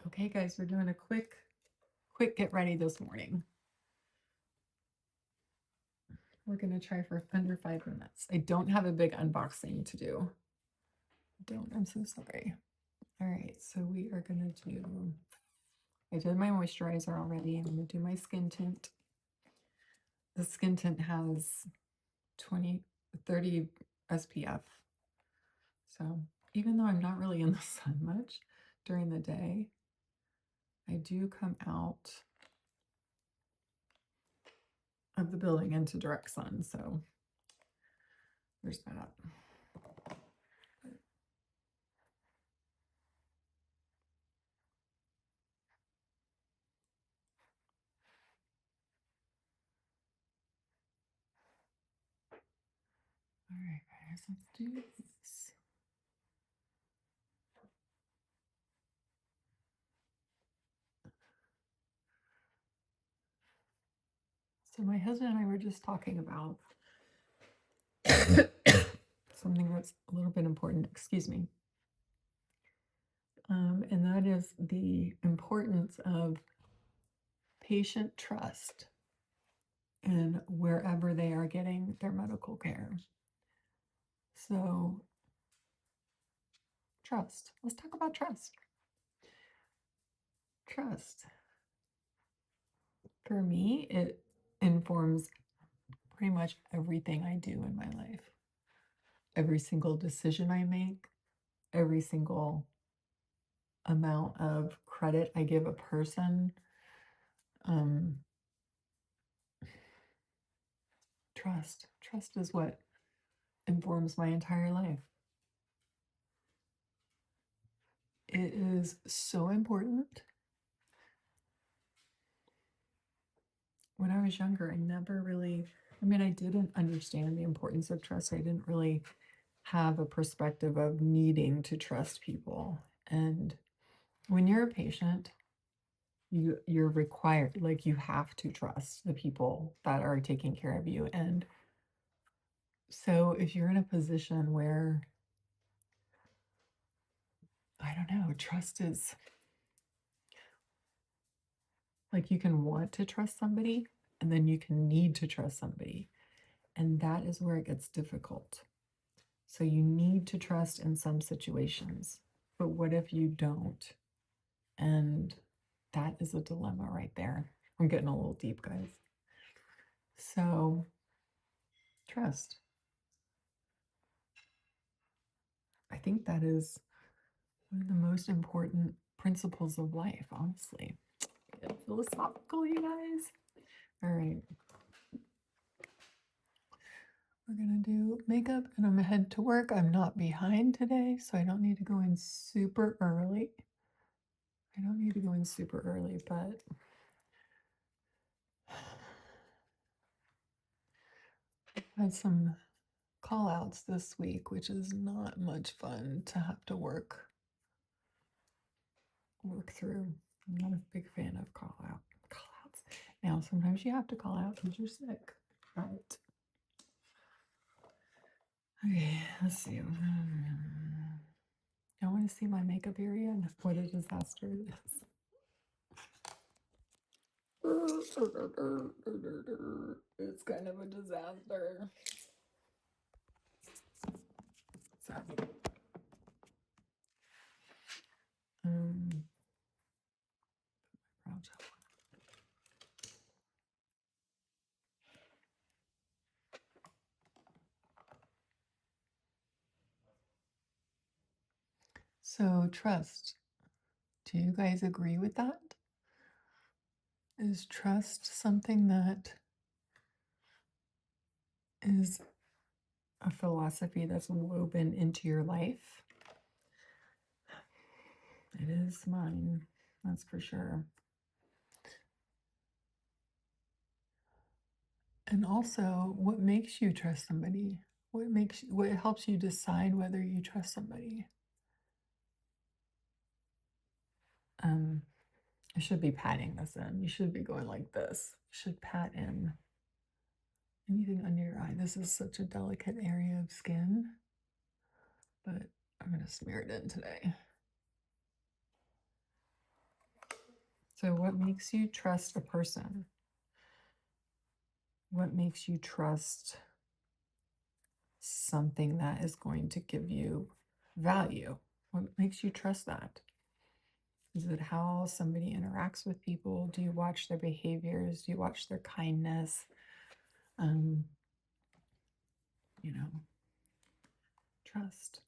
Okay, guys, we're doing a quick get ready this morning. We're going to try for under 5 minutes. I don't have a big unboxing to do. I'm so sorry. All right, so we are going to do, I did my moisturizer already. I'm going to do my skin tint. The skin tint has 30 SPF. So even though I'm not really in the sun much during the day, I do come out of the building into direct sun. So there's that. All right, guys, let's do this. So my husband and I were just talking about something that's a little bit important, excuse me. And that is the importance of patient trust in wherever they are getting their medical care. So trust. Let's talk about trust. Trust. For me, it informs pretty much everything I do in my life. Every single decision I make, every single amount of credit I give a person. Trust is what informs my entire life. It is so important. When I was younger, I never really, I didn't understand the importance of trust. I didn't really have a perspective of needing to trust people. And when you're a patient, you're required, like you have to trust the people that are taking care of you. And so if you're in a position where, I don't know, trust is like you can want to trust somebody and then you can need to trust somebody. And that is where it gets difficult. So you need to trust in some situations, but what if you don't? And that is a dilemma right there. I'm getting a little deep, guys. So trust. I think that is one of the most important principles of life, honestly. Get philosophical, you guys. All right. We're going to do makeup and I'm going to head to work. I'm not behind today, so I don't need to go in super early. But I've had some call outs this week, which is not much fun to have to work through. I'm not a big fan of call outs. Now, sometimes you have to call out because you're sick, right? Okay, let's see. I want to see my makeup area and what a disaster it is. It's kind of a disaster. Sorry. So trust. Do you guys agree with that? Is trust something that is a philosophy that's woven into your life? It is mine, that's for sure. And also, what makes you trust somebody? What helps you decide whether you trust somebody? I should be patting this in. You should be going like this. You should pat in anything under your eye. This is such a delicate area of skin, but I'm going to smear it in today. So what makes you trust a person? What makes you trust something that is going to give you value? What makes you trust that? Is it how somebody interacts with people? Do you watch their behaviors? Do you watch their kindness? Um, you know, trust.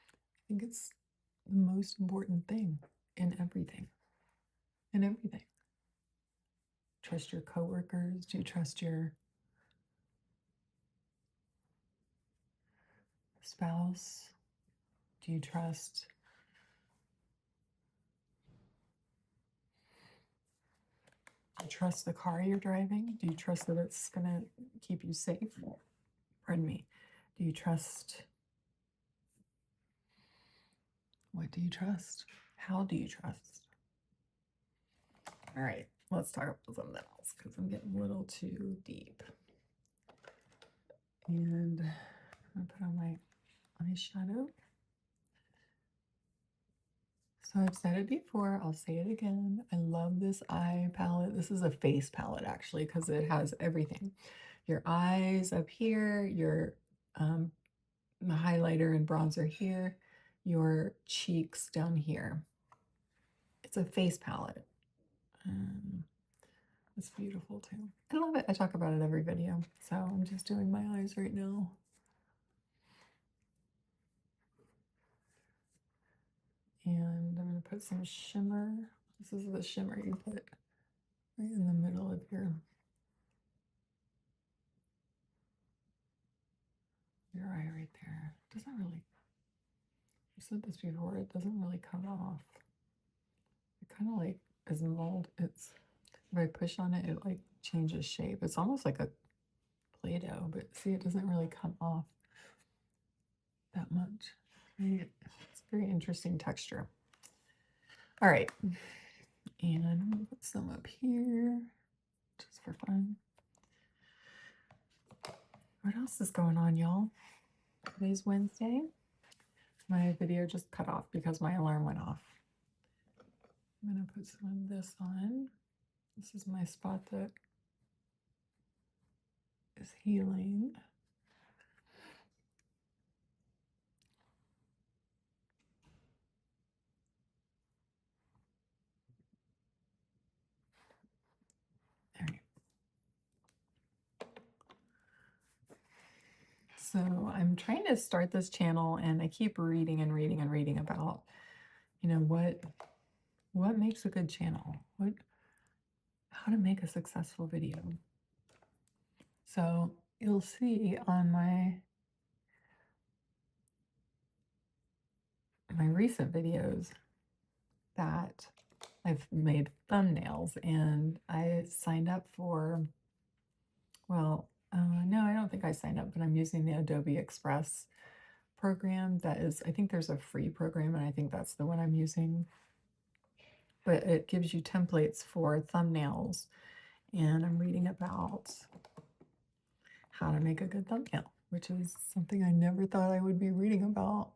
I think it's the most important thing in everything. In everything. Trust your coworkers? Do you trust your spouse? Do you trust the car you're driving? Do you trust that it's going to keep you safe? Pardon me. Do you trust? What do you trust? How do you trust? All right, let's talk about something else because I'm getting a little too deep. And I'm going to put on my eyeshadow. So I've said it before, I'll say it again. I love this eye palette. This is a face palette actually because it has everything. Your eyes up here, your highlighter and bronzer here, your cheeks down here. It's a face palette. It's beautiful too. I love it. I talk about it every video. So I'm just doing my eyes right now. And I'm going to put some shimmer. This is the shimmer you put right in the middle of your eye right there. It doesn't really, I've said this before, it doesn't really come off. It kind of like is mold. It's, if I push on it, it like changes shape. It's almost like a Play-Doh, but see, it doesn't really come off that much. It's a very interesting texture. All right. And I'm going to put some up here just for fun. What else is going on, y'all? Today's Wednesday. My video just cut off because my alarm went off. I'm going to put some of this on. This is my spot that is healing. All right. So I'm trying to start this channel and I keep reading and reading and reading about, you know, what makes a good channel? How to make a successful video. So you'll see on my recent videos that I've made thumbnails and I signed up for, well, no, I don't think I signed up, but I'm using the Adobe Express program. That is, I think there's a free program and I think that's the one I'm using. But it gives you templates for thumbnails and I'm reading about how to make a good thumbnail, which is something I never thought I would be reading about.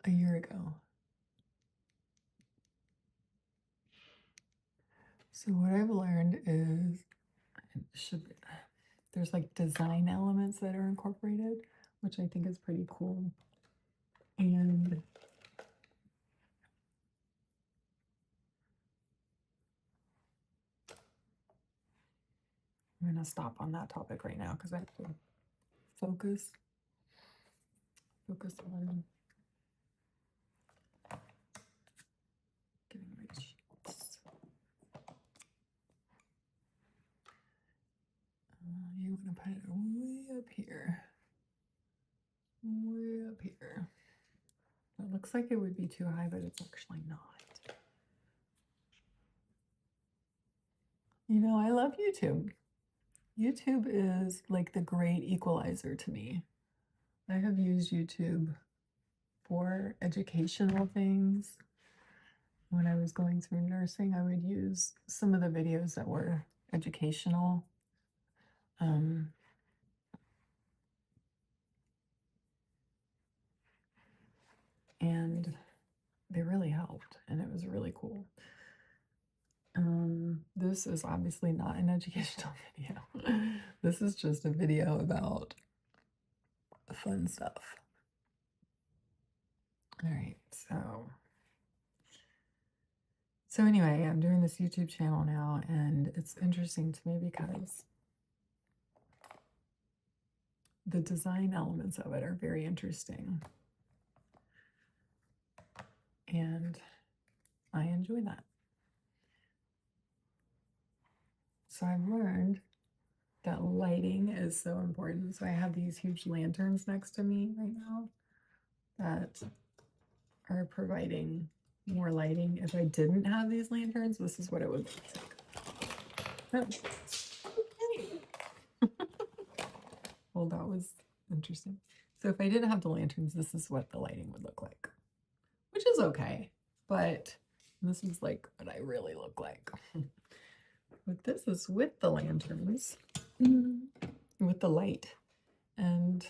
A year ago. So what I've learned is there's like design elements that are incorporated, which I think is pretty cool. And I'm going to stop on that topic right now because I have to focus on getting my sheets. You want to put it way up here. Way up here. It looks like it would be too high, but it's actually not. You know, I love YouTube. YouTube is like the great equalizer to me. I have used YouTube for educational things. When I was going through nursing, I would use some of the videos that were educational. I'm they really helped, and it was really cool. This is obviously not an educational video. This is just a video about fun stuff. All right, so anyway, I'm doing this YouTube channel now, and it's interesting to me because the design elements of it are very interesting. And I enjoy that. So I've learned that lighting is so important. So I have these huge lanterns next to me right now that are providing more lighting. If I didn't have these lanterns, this is what it would look like. Okay. Well, that was interesting. So if I didn't have the lanterns, this is what the lighting would look like, which is okay. But this is like what I really look like. But this is with the lanterns, with the light, and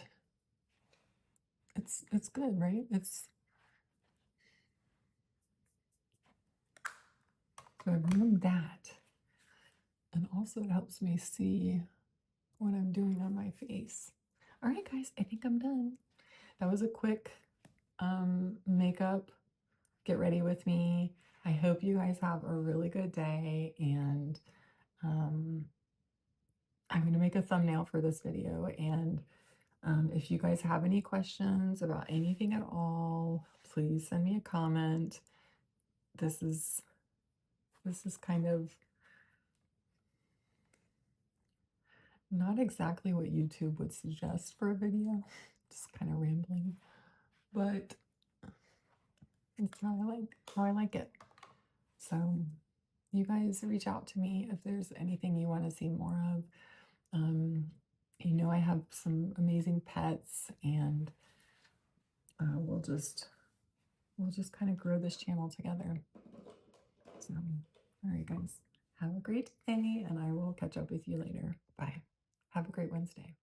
it's good, right? So I've learned that, and also it helps me see what I'm doing on my face. All right, guys, I think I'm done. That was a quick makeup. Get ready with me. I hope you guys have a really good day, and I'm going to make a thumbnail for this video, and if you guys have any questions about anything at all, please send me a comment. This is kind of not exactly what YouTube would suggest for a video, just kind of rambling, but it's how I like it. So you guys reach out to me if there's anything you want to see more of. You know, I have some amazing pets, and we'll just kind of grow this channel together. So, all right, guys, have a great day, and I will catch up with you later. Bye. Have a great Wednesday.